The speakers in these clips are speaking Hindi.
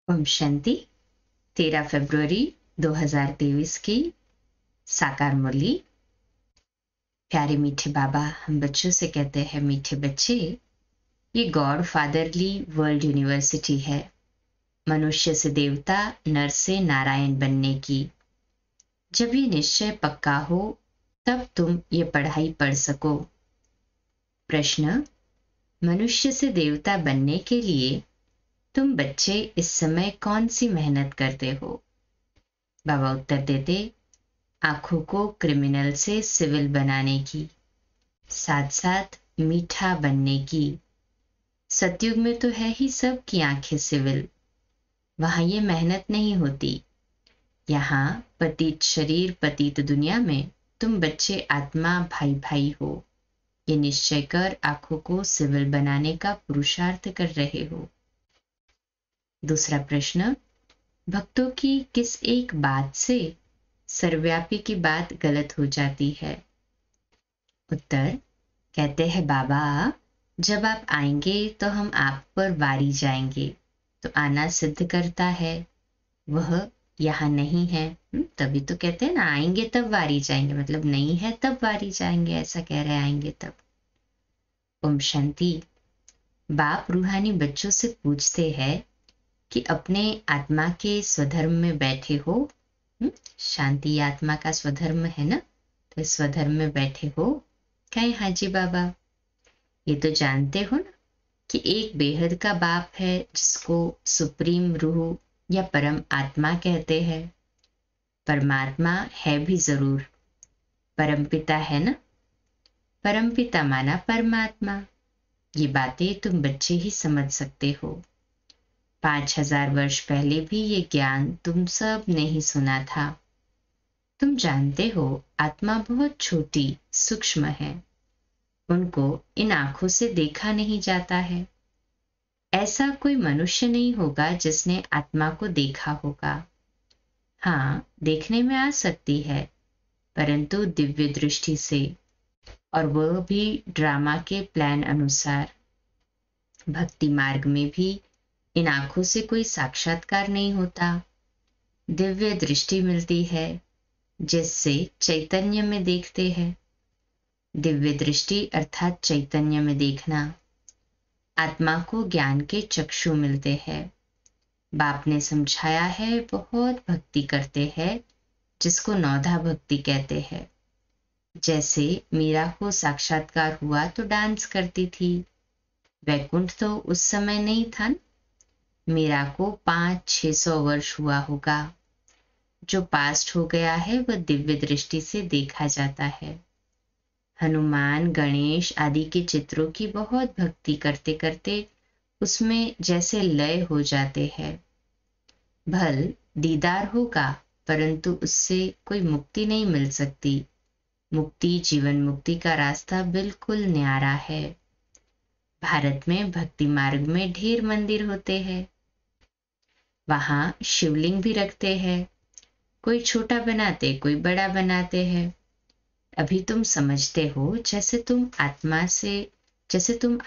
ओम शांति। 13 फरवरी 2023 की साकार मुरली। प्यारे मीठे बाबा हम बच्चों से कहते हैं, मीठे बच्चे, ये गॉड फादरली वर्ल्ड यूनिवर्सिटी है, मनुष्य से देवता, नर से नारायण बनने की। जब ये निश्चय पक्का हो तब तुम ये पढ़ाई पढ़ सको। प्रश्न: मनुष्य से देवता बनने के लिए तुम बच्चे इस समय कौन सी मेहनत करते हो? बाबा उत्तर देते, आंखों को क्रिमिनल से सिविल बनाने की, साथ साथ मीठा बनने की। सतयुग में तो है ही सब की आंखें सिविल, वहां ये मेहनत नहीं होती। यहाँ पतित शरीर पतित दुनिया में तुम बच्चे आत्मा भाई भाई हो, ये निश्चय कर आंखों को सिविल बनाने का पुरुषार्थ कर रहे हो। दूसरा प्रश्न: भक्तों की किस एक बात से सर्वव्यापी की बात गलत हो जाती है? उत्तर: कहते हैं बाबा, जब आप आएंगे तो हम आप पर वारी जाएंगे। तो आना सिद्ध करता है वह यहाँ नहीं है। तभी तो कहते हैं ना, आएंगे तब वारी जाएंगे, मतलब नहीं है तब वारी जाएंगे, ऐसा कह रहे आएंगे तब। ओम शांति। बाप रूहानी बच्चों से पूछते हैं कि अपने आत्मा के स्वधर्म में बैठे हो। शांति आत्मा का स्वधर्म है ना, तो स्वधर्म में बैठे हो कहे? हाँ जी बाबा। ये तो जानते हो ना कि एक बेहद का बाप है जिसको सुप्रीम रूह या परम आत्मा कहते हैं। परमात्मा है भी जरूर, परमपिता है ना, परमपिता माना परमात्मा। ये बातें तुम बच्चे ही समझ सकते हो। 5000 वर्ष पहले भी ये ज्ञान तुम सब ने ही सुना था। तुम जानते हो आत्मा बहुत छोटी सूक्ष्म है, उनको इन आंखों से देखा नहीं जाता है। ऐसा कोई मनुष्य नहीं होगा जिसने आत्मा को देखा होगा। हाँ, देखने में आ सकती है, परंतु दिव्य दृष्टि से, और वह भी ड्रामा के प्लान अनुसार। भक्ति मार्ग में भी इन आंखों से कोई साक्षात्कार नहीं होता। दिव्य दृष्टि मिलती है जिससे चैतन्य में देखते हैं। दिव्य दृष्टि अर्थात चैतन्य में देखना। आत्मा को ज्ञान के चक्षु मिलते हैं। बाप ने समझाया है, बहुत भक्ति करते हैं जिसको नौधा भक्ति कहते हैं। जैसे मीरा को साक्षात्कार हुआ तो डांस करती थी। वैकुंठ तो उस समय नहीं था। मीरा को 500-600 वर्ष हुआ होगा। जो पास्ट हो गया है वह दिव्य दृष्टि से देखा जाता है। हनुमान, गणेश आदि के चित्रों की बहुत भक्ति करते करते उसमें जैसे लय हो जाते हैं। भल दीदार होगा, परंतु उससे कोई मुक्ति नहीं मिल सकती। मुक्ति, जीवन मुक्ति का रास्ता बिल्कुल न्यारा है। भारत में भक्ति मार्ग में ढेर मंदिर होते हैं, वहां शिवलिंग भी रखते हैं। कोई छोटा बनाते, कोई बड़ा बनाते हैं। अभी तुम समझते हो जैसे तुम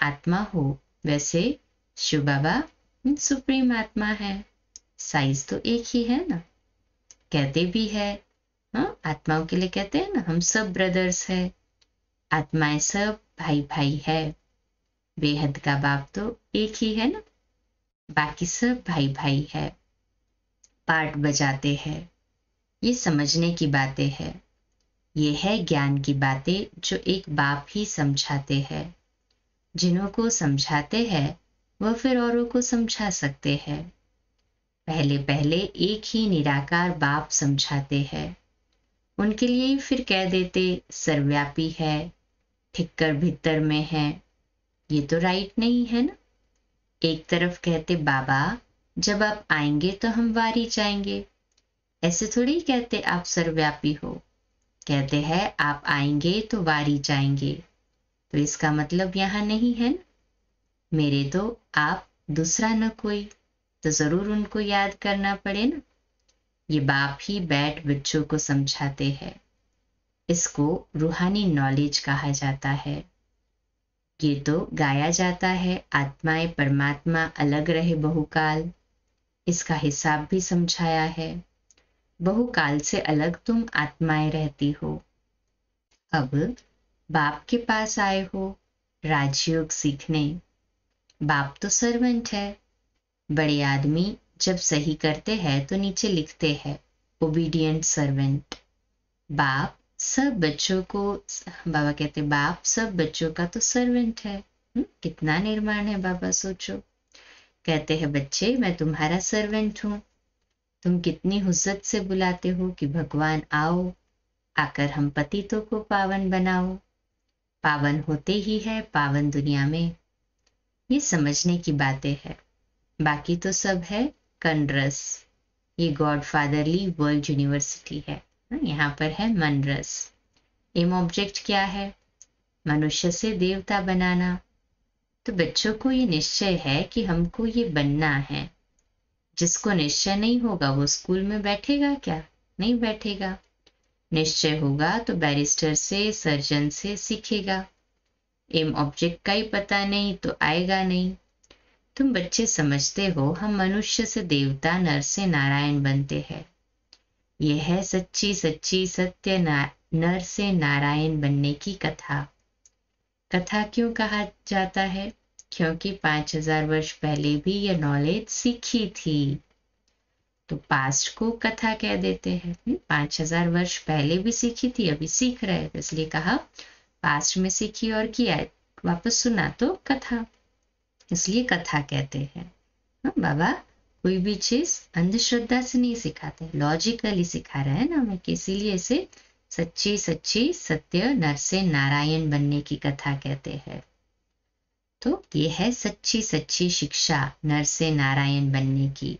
आत्मा हो, वैसे शिव बाबा सुप्रीम आत्मा है। साइज तो एक ही है ना। कहते भी है, हाँ, आत्माओं के लिए कहते हैं ना, हम सब ब्रदर्स है, आत्माएं सब भाई भाई है। बेहद का बाप तो एक ही है ना, बाकी सब भाई भाई है। पार्ट बजाते हैं। ये समझने की बातें हैं। ये है ज्ञान की बातें जो एक बाप ही समझाते हैं। जिन्हों को समझाते हैं वह फिर औरों को समझा सकते हैं। पहले पहले एक ही निराकार बाप समझाते हैं, उनके लिए फिर कह देते सर्वव्यापी है, ठिक्कर भीतर में है। ये तो राइट नहीं है ना। एक तरफ कहते बाबा जब आप आएंगे तो हम वारी जाएंगे, ऐसे थोड़ी कहते आप सर्वव्यापी हो। कहते हैं आप आएंगे तो वारी जाएंगे, तो इसका मतलब यहाँ नहीं है ना। मेरे तो आप दूसरा न कोई, तो जरूर उनको याद करना पड़े ना। ये बाप ही बैठ बच्चों को समझाते हैं। इसको रूहानी नॉलेज कहा जाता है। ये तो गाया जाता है, आत्माएं परमात्मा अलग रहे बहुकाल। इसका हिसाब भी समझाया है। बहुकाल से अलग तुम आत्माएं रहती हो, अब बाप के पास आए हो राजयोग सीखने। बाप तो सर्वेंट है। बड़े आदमी जब सही करते हैं तो नीचे लिखते हैं ओबीडियंट सर्वेंट। बाप सब बच्चों को, बाबा कहते बाप सब बच्चों का तो सर्वेंट है। कितना निर्माण है बाबा, सोचो। कहते हैं बच्चे मैं तुम्हारा सर्वेंट हूं। तुम कितनी हुज्जत से बुलाते हो कि भगवान आओ, आकर हम पतितों को पावन बनाओ। पावन होते ही है पावन दुनिया में। ये समझने की बातें हैं, बाकी तो सब है कनरस। ये गॉड फादरली वर्ल्ड यूनिवर्सिटी है। यहाँ पर है मनरस। एम ऑब्जेक्ट क्या है? मनुष्य से देवता बनाना। तो बच्चों को ये निश्चय है कि हमको ये बनना है। जिसको निश्चय नहीं होगा वो स्कूल में बैठेगा क्या? नहीं बैठेगा। निश्चय होगा तो बैरिस्टर से, सर्जन से सीखेगा। एम ऑब्जेक्ट का ही पता नहीं तो आएगा नहीं। तुम बच्चे समझते हो हम मनुष्य से देवता, नर से नारायण बनते हैं। यह है सच्ची सच्ची सत्य नर से नारायण बनने की कथा। कथा क्यों कहा जाता है? क्योंकि 5000 वर्ष पहले भी यह नॉलेज सीखी थी, तो पास्ट को कथा कह देते हैं। 5000 वर्ष पहले भी सीखी थी, अभी सीख रहे हैं, इसलिए कहा पास्ट में सीखी और किया, वापस सुना तो कथा, इसलिए कथा कहते हैं। बाबा कोई भी चीज अंधश्रद्धा से नहीं सिखाते, लॉजिकली सिखा रहे हैं ना हमें, इसीलिए इसे सच्ची सच्ची सत्य नर से नारायण बनने की कथा कहते हैं। तो ये है सच्ची सच्ची शिक्षा नर से नारायण बनने की।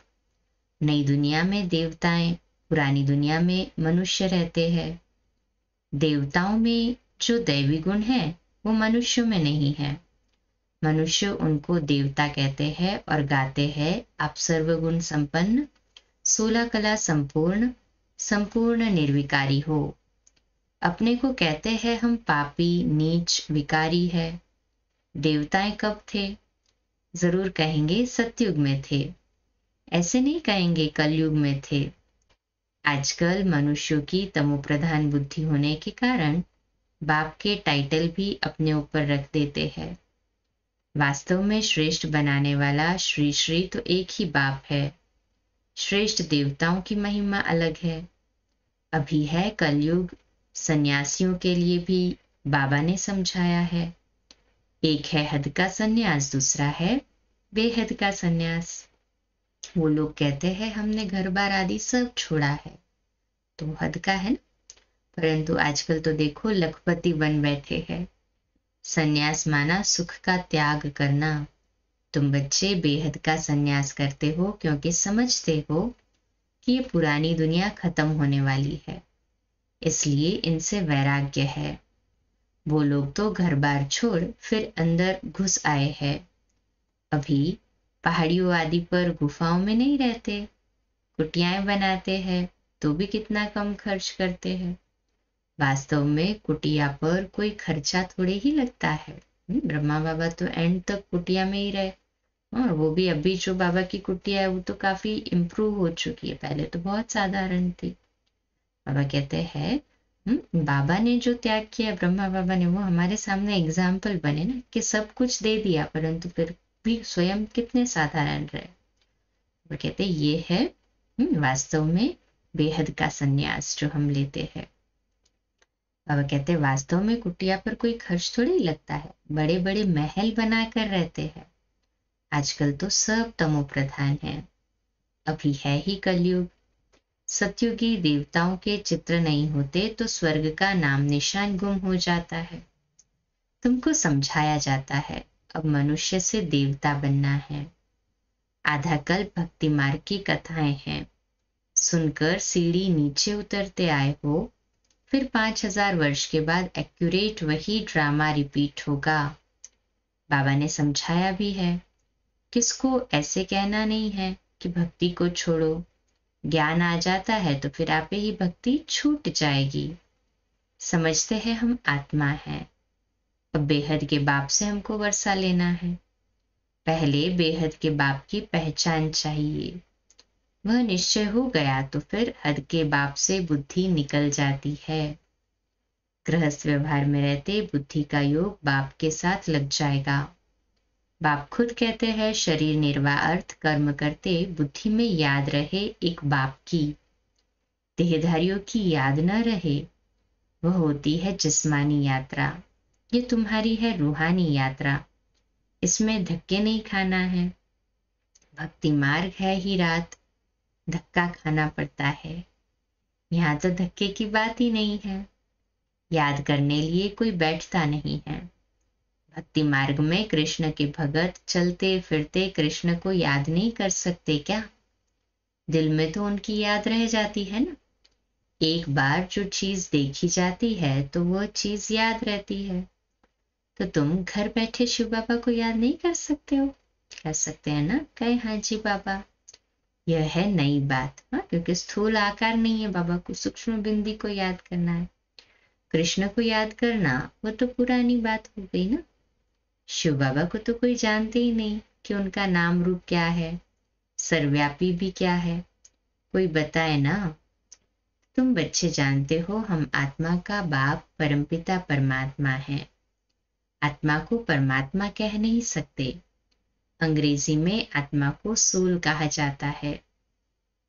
नई दुनिया में देवताएं, पुरानी दुनिया में मनुष्य रहते हैं। देवताओं में जो दैवी गुण है वो मनुष्यों में नहीं है। मनुष्य उनको देवता कहते हैं और गाते हैं आप सर्वगुण संपन्न, 16 कला संपूर्ण, संपूर्ण निर्विकारी हो। अपने को कहते हैं हम पापी, नीच, विकारी है। देवताएं कब थे? जरूर कहेंगे सतयुग में थे, ऐसे नहीं कहेंगे कलयुग में थे। आजकल मनुष्यों की तमोप्रधान बुद्धि होने के कारण बाप के टाइटल भी अपने ऊपर रख देते हैं। वास्तव में श्रेष्ठ बनाने वाला श्री श्री तो एक ही बाप है। श्रेष्ठ देवताओं की महिमा अलग है। अभी है कलयुग, सन्यासियों के लिए भी बाबा ने समझाया है। एक है हद का सन्यास, दूसरा है बेहद का सन्यास। वो लोग कहते हैं हमने घर बार आदि सब छोड़ा है, तो हद का है ना, परंतु आजकल तो देखो लखपति बन बैठे हैं। सन्यास माना सुख का त्याग करना। तुम बच्चे बेहद का सन्यास करते हो क्योंकि समझते हो कि ये पुरानी दुनिया खत्म होने वाली है, इसलिए इनसे वैराग्य है। वो लोग तो घर बार छोड़ फिर अंदर घुस आए हैं। अभी पहाड़ियों आदि पर गुफाओं में नहीं रहते, कुटियाएं बनाते हैं, तो भी कितना कम खर्च करते हैं। वास्तव में कुटिया पर कोई खर्चा थोड़े ही लगता है। ब्रह्मा बाबा तो एंड तक कुटिया में ही रहे, और वो भी अभी जो बाबा की कुटिया है वो तो काफी इम्प्रूव हो चुकी है, पहले तो बहुत साधारण थी। बाबा कहते हैं बाबा ने जो त्याग किया ब्रह्मा बाबा ने, वो हमारे सामने एग्जाम्पल बने ना, कि सब कुछ दे दिया परंतु फिर भी स्वयं कितने साधारण रहे। वो कहते ये है वास्तव में बेहद का सन्यास जो हम लेते हैं। बाबा कहते वास्तव में कुटिया पर कोई खर्च थोड़ी लगता है, बड़े बड़े महल बनाकर रहते हैं। आजकल तो सब तमो प्रधान है। अभी है ही कलयुग। सतयुगी देवताओं के चित्र नहीं होते तो स्वर्ग का नाम निशान गुम हो जाता है। तुमको समझाया जाता है अब मनुष्य से देवता बनना है। आधा कल्प भक्ति मार्ग की कथाएं हैं, सुनकर सीढ़ी नीचे उतरते आए हो, फिर 5000 वर्ष के बाद एक्यूरेट वही ड्रामा रिपीट होगा। बाबा ने समझाया भी है, किसको ऐसे कहना नहीं है कि भक्ति को छोड़ो, ज्ञान आ जाता है तो फिर आपे ही भक्ति छूट जाएगी। समझते हैं हम आत्मा है, अब बेहद के बाप से हमको वर्षा लेना है। पहले बेहद के बाप की पहचान चाहिए, वह निश्चय हो गया तो फिर हद के बाप से बुद्धि निकल जाती है। गृहस्थ व्यवहार में रहते बुद्धि का योग बाप के साथ लग जाएगा। बाप खुद कहते हैं शरीर निर्वाह अर्थ कर्म करते बुद्धि में याद रहे एक बाप की, देहधारियों की याद न रहे, वह होती है जिस्मानी यात्रा। ये तुम्हारी है रूहानी यात्रा, इसमें धक्के नहीं खाना है। भक्ति मार्ग है ही रात, धक्का खाना पड़ता है। यहाँ तो धक्के की बात ही नहीं है, याद करने लिए कोई बैठता नहीं है। भक्ति मार्ग में कृष्ण के भगत चलते फिरते कृष्ण को याद नहीं कर सकते क्या? दिल में तो उनकी याद रह जाती है ना। एक बार जो चीज देखी जाती है तो वह चीज याद रहती है। तो तुम घर बैठे शिव बाबा को याद नहीं कर सकते हो? कर सकते हैं ना? कहे हाँ जी बाबा। यह है नई बात, हाँ, क्योंकि स्थूल आकार नहीं है बाबा को, सूक्ष्म बिंदी को याद करना है। कृष्ण को याद करना वो तो पुरानी बात हो गई ना। शिव बाबा को तो कोई जानते ही नहीं कि उनका नाम रूप क्या है, सर्वव्यापी भी क्या है, कोई बताए ना। तुम बच्चे जानते हो हम आत्मा का बाप परमपिता परमात्मा है। आत्मा को परमात्मा कह नहीं सकते। अंग्रेजी में आत्मा को सोल कहा जाता है।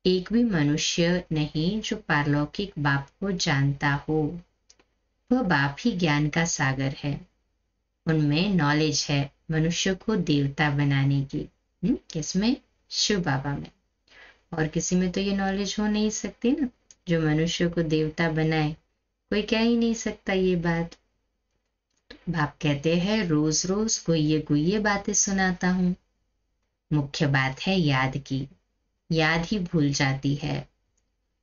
एक भी मनुष्य नहीं जो पारलौकिक बाप को जानता हो। वह बाप ही ज्ञान का सागर है। उनमें नॉलेज है मनुष्य को देवता बनाने की। किसमें? शिव बाबा में। और किसी में तो ये नॉलेज हो नहीं सकती ना, जो मनुष्य को देवता बनाए। कोई कह ही नहीं सकता ये बात। बाप कहते हैं रोज रोज गुइये गुइये बातें सुनाता हूँ। मुख्य बात है याद की, याद ही भूल जाती है।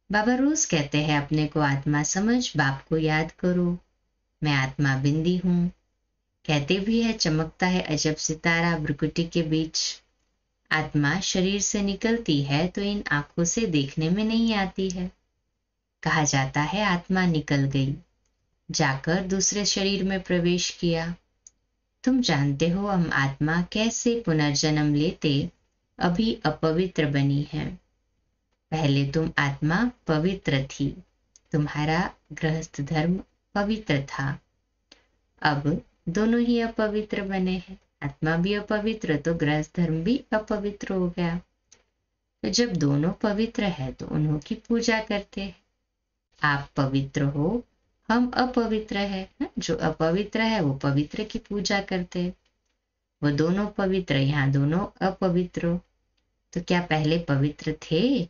बाबा रोज कहते हैं अपने को आत्मा समझ, बाप को याद करो। मैं आत्मा बिंदी हूँ। कहते भी है चमकता है अजब सितारा भ्रुकुटी के बीच। आत्मा शरीर से निकलती है तो इन आंखों से देखने में नहीं आती है। कहा जाता है आत्मा निकल गई, जाकर दूसरे शरीर में प्रवेश किया। तुम जानते हो हम आत्मा कैसे पुनर्जन्म लेते अभी अपवित्र बनी है। पहले तुम आत्मा पवित्र थी, तुम्हारा गृहस्थ धर्म पवित्र था। अब दोनों ही अपवित्र बने हैं। आत्मा भी अपवित्र तो गृहस्थ धर्म भी अपवित्र हो गया। तो जब दोनों पवित्र है तो उन्हों की पूजा करते हैं। आप पवित्र हो, हम अपवित्र है। जो अपवित्र है वो पवित्र की पूजा करते। वो दोनों पवित्र, यहाँ दोनों अपवित्र। तो क्या पहले पवित्र थे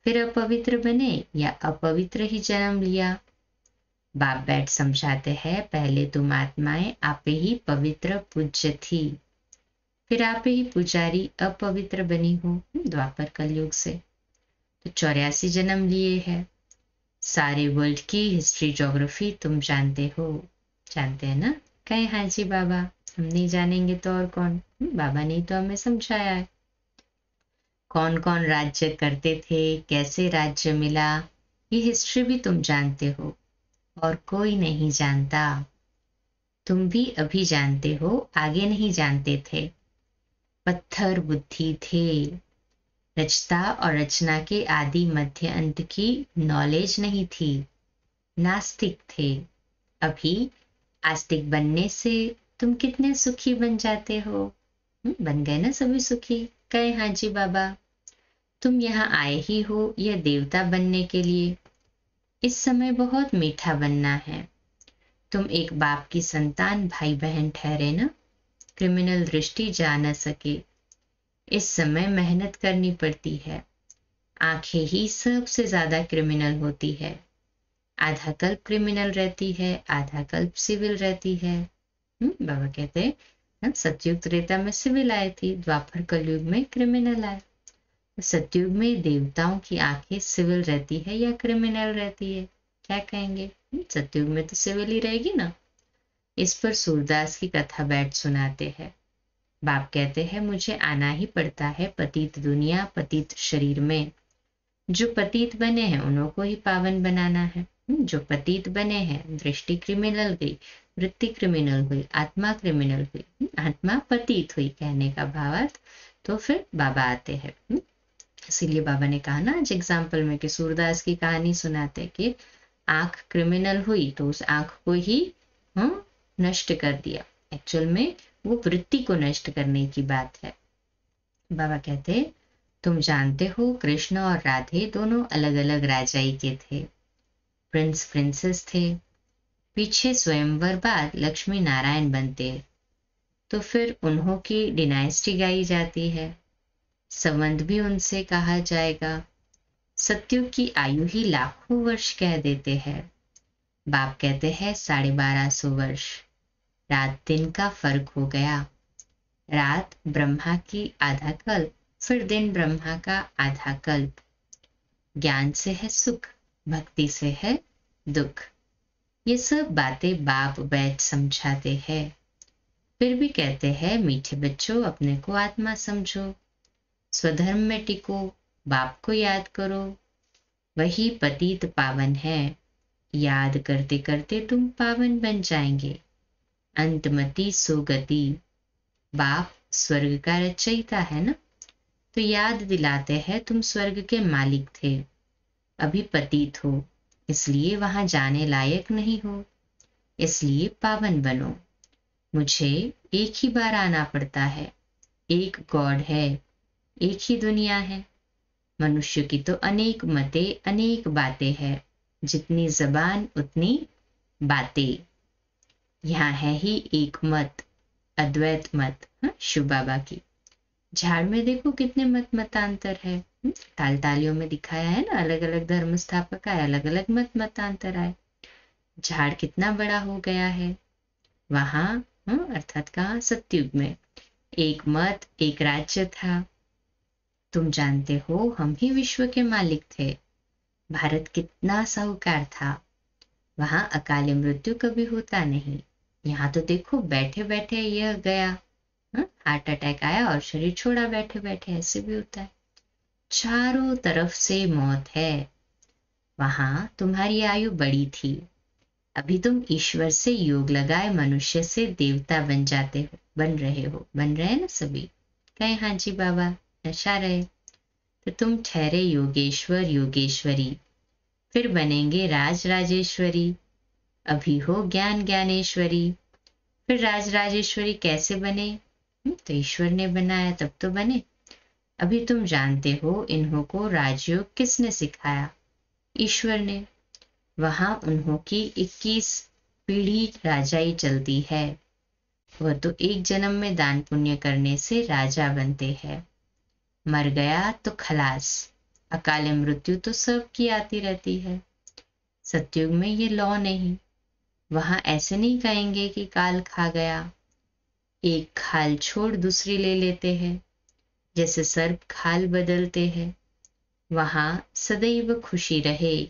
फिर अपवित्र बने, या अपवित्र ही जन्म लिया? बाप बैठ समझाते हैं पहले तुम आत्माएं आपे ही पवित्र पूज्य थी, फिर आपे ही पुजारी अपवित्र बनी हो द्वापर कलयुग से। तो 84 जन्म लिए हैं। सारे वर्ल्ड की हिस्ट्री ज्योग्राफी तुम जानते हो। जानते हैं ना? कहे हाँ जी बाबा। हम नहीं जानेंगे तो और कौन? बाबा ने तो हमें समझाया है। कौन कौन राज्य करते थे, कैसे राज्य मिला, ये हिस्ट्री भी तुम जानते हो और कोई नहीं जानता। तुम भी अभी जानते हो, आगे नहीं जानते थे। पत्थर बुद्धि थे। रचता और रचना के आदि मध्य अंत की नॉलेज नहीं थी। नास्तिक थे। अभी आस्तिक बनने से तुम कितने सुखी बन जाते हो। बन गए ना सभी सुखी? कहे हाँ जी बाबा। तुम यहाँ आए ही हो यह देवता बनने के लिए। इस समय बहुत मीठा बनना है। तुम एक बाप की संतान भाई बहन ठहरे ना। क्रिमिनल दृष्टि जा न सके। इस समय मेहनत करनी पड़ती है। आंखें ही सबसे ज्यादा क्रिमिनल होती है। आधा कल्प क्रिमिनल रहती है, आधा कल्प सिविल रहती है। बाबा कहते हैं सतयुग त्रेता में सिविल आई थी, द्वापर कलयुग में क्रिमिनल आए। सतयुग में देवताओं की आंखें सिविल रहती है या क्रिमिनल रहती है? क्या कहेंगे? सतयुग में तो सिविल ही रहेगी ना। इस पर सूरदास की कथा बैठ सुनाते हैं। बाप कहते हैं मुझे आना ही पड़ता है पतित दुनिया पतित शरीर में। जो पतित बने हैं उन्हों को ही पावन बनाना है। जो पतित बने हैं, दृष्टि क्रिमिनल गई, वृत्ति क्रिमिनल हुई, आत्मा क्रिमिनल हुई, आत्मा पतित हुई कहने का भावार्थ। तो फिर बाबा आते हैं इसीलिए बाबा ने कहा ना आज एग्जाम्पल में कि सूरदास की कहानी सुनाते कि आंख क्रिमिनल हुई तो उस आंख को ही नष्ट कर दिया। एक्चुअल में वो वृत्ति को नष्ट करने की बात है। बाबा कहते तुम जानते हो कृष्ण और राधे दोनों अलग अलग राजाई के थे, प्रिंस प्रिंसेस थे। पीछे स्वयंवर बाद लक्ष्मी नारायण बनते तो फिर उन्हों की डिनाइस्टी गाई जाती है, संबंध भी उनसे कहा जाएगा। सत्युग की आयु ही लाखों वर्ष कह देते हैं। बाप कहते हैं 1250 वर्ष। रात दिन का फर्क हो गया। रात ब्रह्मा की आधा कल्प, फिर दिन ब्रह्मा का आधा कल्प। ज्ञान से है सुख, भक्ति से है दुख। ये सब बातें बाप बैठ समझाते हैं। फिर भी कहते हैं मीठे बच्चों अपने को आत्मा समझो, स्वधर्म में टिको, बाप को याद करो, वही पतित पावन है। याद करते करते तुम पावन बन जाएंगे। अंतमति सुगति। बाप स्वर्ग का रचयिता है ना, तो याद दिलाते हैं तुम स्वर्ग के मालिक थे, अभी पतित हो, इसलिए वहां जाने लायक नहीं हो, इसलिए पावन बनो। मुझे एक ही बार आना पड़ता है। एक गॉड है, एक ही दुनिया है। मनुष्य की तो अनेक मतें, अनेक बातें हैं, जितनी जबान उतनी बातें। यहाँ है ही एक मत, अद्वैत मत। शिव बाबा की झाड़ में देखो कितने मत मतांतर है। ताल तालियों में दिखाया है ना, अलग अलग धर्म स्थापक आए, अलग अलग मत मतांतर आए, झाड़ कितना बड़ा हो गया है। वहां अर्थात कहाँ, सतयुग में एक मत एक राज्य था। तुम जानते हो हम ही विश्व के मालिक थे। भारत कितना साहूकार था। वहां अकाली मृत्यु कभी होता नहीं। यहाँ तो देखो बैठे बैठे यह गया, हार्ट अटैक आया और शरीर छोड़ा बैठे बैठे, ऐसे भी होता है। चारों तरफ से मौत है। वहां तुम्हारी आयु बड़ी थी, अभी तुम ईश्वर से योग लगाए मनुष्य से देवता बन जाते हो, बन रहे हैं ना सभी। कहे हाँ जी बाबा, नशा रहे तो तुम ठहरे योगेश्वर योगेश्वरी, फिर बनेंगे राज राजेश्वरी। अभी हो ज्ञान ज्ञानेश्वरी, फिर राज राजेश्वरी कैसे बने? तो ईश्वर ने बनाया तब तो बने। अभी तुम जानते हो इन्हों को राजयोग किसने सिखाया? ईश्वर ने। वहां उन्हों की 21 पीढ़ी राजाई चलती है। वह तो एक जन्म में दान पुण्य करने से राजा बनते हैं। मर गया तो खलास, अकाल मृत्यु तो सबकी आती रहती है। सतयुग में ये लॉ नहीं। वहां ऐसे नहीं कहेंगे कि काल खा गया, एक खाल छोड़ दूसरी ले लेते हैं, जैसे सर्प खाल बदलते हैं। वहां सदैव खुशी रहे।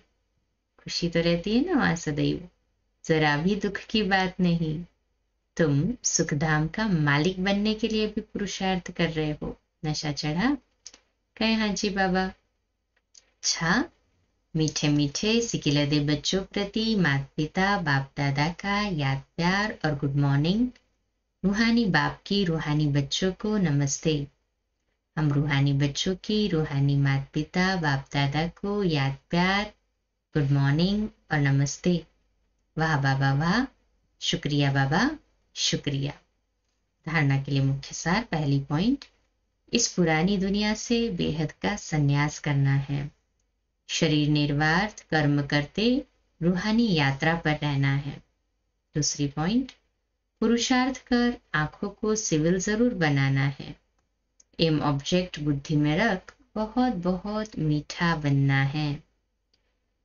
खुशी तो रहती है ना वहां सदैव, जरा भी दुख की बात नहीं। तुम सुखधाम का मालिक बनने के लिए भी पुरुषार्थ कर रहे हो। नशा चढ़ा? कहे हाँ जी बाबा। अच्छा, मीठे मीठे सिकिलदे बच्चों प्रति माता पिता बाप दादा का याद प्यार और गुड मॉर्निंग। रूहानी बाप की रूहानी बच्चों को नमस्ते। हम रूहानी बच्चों की रूहानी माता पिता बाप दादा को याद प्यार, गुड मॉर्निंग और नमस्ते। वाह बाबा वाह, शुक्रिया बाबा शुक्रिया। धारणा के लिए मुख्य सार। पहली पॉइंट, इस पुरानी दुनिया से बेहद का संन्यास करना है। शरीर निर्वार्थ कर्म करते रूहानी यात्रा पर रहना है। दूसरी पॉइंट, पुरुषार्थ कर आंखों को सिविल जरूर बनाना है। एम ऑब्जेक्ट बुद्धि में रख बहुत बहुत मीठा बनना है।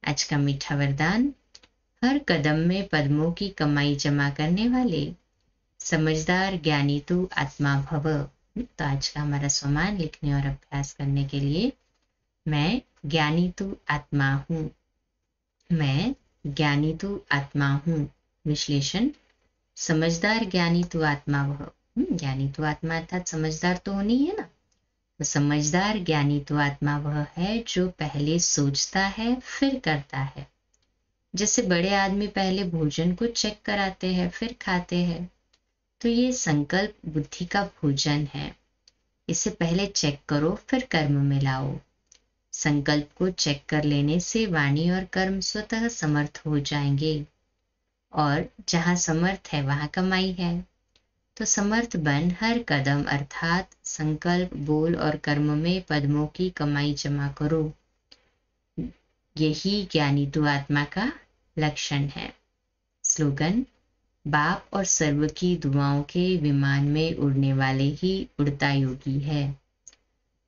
आज का मीठा वरदान, हर कदम में पद्मों की कमाई जमा करने वाले समझदार ज्ञानी तू आत्मा भव। तो आज का हमारा स्वमान लिखने और अभ्यास करने के लिए, मैं ज्ञानी तू आत्मा हूं, मैं ज्ञानी तू आत्मा हूं। विश्लेषण, समझदार ज्ञानी तू आत्मा वह। ज्ञानी तू आत्मा अर्थात समझदार तो होनी है ना। तो समझदार ज्ञानी तू आत्मा वह है जो पहले सोचता है फिर करता है। जैसे बड़े आदमी पहले भोजन को चेक कराते हैं फिर खाते हैं, तो ये संकल्प बुद्धि का भोजन है। इसे पहले चेक करो फिर कर्म में लाओ। संकल्प को चेक कर लेने से वाणी और कर्म स्वतः समर्थ हो जाएंगे, और जहां समर्थ है वहां कमाई है। तो समर्थ बन हर कदम अर्थात संकल्प, बोल और कर्म में पद्मों की कमाई जमा करो। यही ज्ञानी तु आत्मा का लक्षण है। स्लोगन: बाप और सर्व की दुआओं के विमान में उड़ने वाले ही उड़ता योगी है।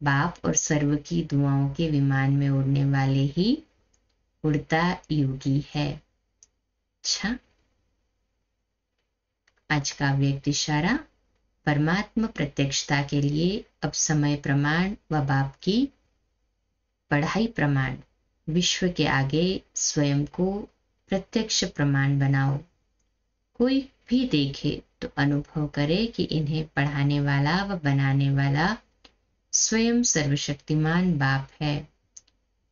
बाप और सर्व की दुआओं के विमान में उड़ने वाले ही उड़ता योगी है। अच्छा, आज का व्यक्त इशारा: परमात्मा प्रत्यक्षता के लिए अब समय प्रमाण व बाप की पढ़ाई प्रमाण, विश्व के आगे स्वयं को प्रत्यक्ष प्रमाण बनाओ। कोई भी देखे तो अनुभव करे कि इन्हें पढ़ाने वाला व बनाने वाला स्वयं सर्वशक्तिमान बाप है।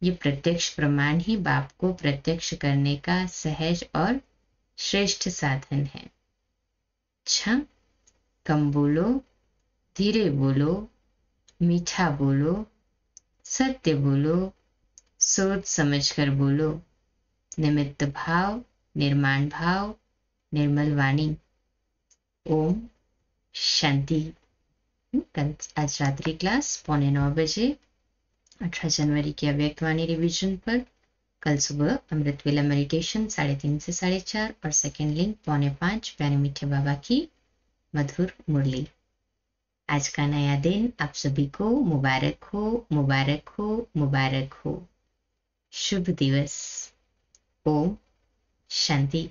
ये प्रत्यक्ष प्रमाण ही बाप को प्रत्यक्ष करने का सहज और श्रेष्ठ साधन है। अच्छा, कम बोलो, धीरे बोलो, मीठा बोलो, सत्य बोलो, सोच समझकर बोलो, निमित्त भाव, निर्माण भाव, निर्मल वाणी। ओम शांति। कल आज रात्रि क्लास 8:45 बजे 18 जनवरी की अव्यक्त वाणी रिवीजन पर। कल सुबह अमृत वेला मेडिटेशन 3:30 से 4:30 और सेकेंड लिंक 4:45 प्यारे मीठे बाबा की मधुर मुरली। आज का नया दिन आप सभी को मुबारक हो, मुबारक हो, मुबारक हो। शुभ दिवस। ओम शांति।